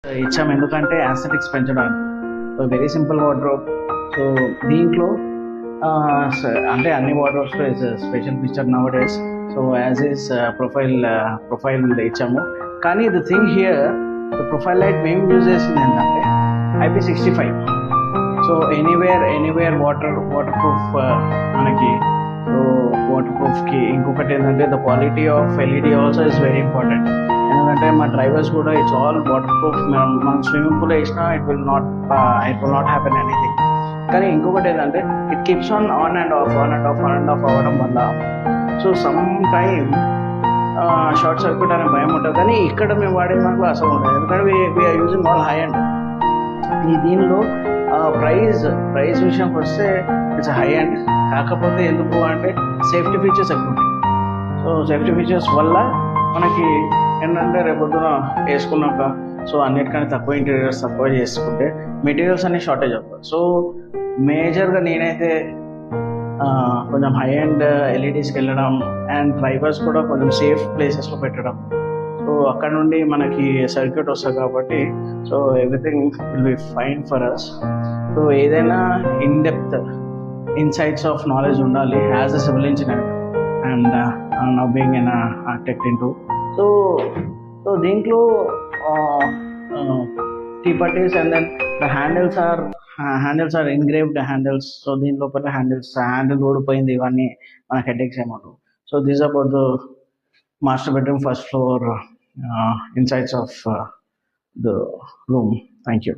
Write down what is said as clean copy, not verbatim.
ఇచ్చాము ఎందుకంటే యాస్థెటిక్స్ పెంచడానికి. So very simple wardrobe. So దీంట్లో అంటే అన్ని వార్డ్రోబ్స్లో is special feature now days. So as is profile ఇచ్చాము. కానీ the thing here profile light మేము యూజ్ చేసింది ఏంటంటే IP65. So anywhere waterproof మనకి. సో వాటర్ ప్రూఫ్కి ఇంకొకటి ఏంటంటే the quality of LED also is very important. ఎందుకంటే మా డ్రైవర్స్ కూడా ఇట్స్ ఆల్ వాటర్ ప్రూఫ్. మనం స్విమ్మింగ్ పూల్ వేసినా it will not happen anything. కానీ ఇంకొకటి ఏంటంటే it keeps on and of అవ్వడం వల్ల so some time short circuit అనే భయం ఉంటుంది. కానీ ఇక్కడ మేము వాడిన దాంట్లో అసలు ఉంటుంది. ఎందుకంటే we are using all high and. ఈ దీనిలో ప్రైస్ విషయంకి వస్తే ఇట్స్ హై అండ్. కాకపోతే ఎందుకు అంటే సేఫ్టీ ఫీచర్స్ ఎక్కువ ఉంటాయి. సో సేఫ్టీ ఫీచర్స్ వల్ల మనకి ఏంటంటే రేపొద్దున వేసుకున్నాక సో అన్నిటికన్నా తక్కువ ఇంటీరియర్స్ తక్కువ చేసుకుంటే మెటీరియల్స్ అన్ని షార్టేజ్ అవుతాయి. సో మేజర్గా నేనైతే కొంచెం హై అండ్ ఎల్ఈడీస్కి వెళ్ళడం అండ్ డ్రైవర్స్ కూడా కొంచెం సేఫ్ ప్లేసెస్లో పెట్టడం. సో అక్కడ నుండి మనకి సర్క్యూట్ వస్తుంది కాబట్టి so everything will be fine for us. So ఏదైనా in depth insights of knowledge ఉండాలి as a civil engineer and now being in tech into. So దీంట్లో T-putties and then the handles are engraved handles. So దీని లోపల handle ఊడిపోయింది, ఇవన్నీ మనకి headaches ఏమన్నా. So this about the master bedroom first floor insides of the room. Thank you.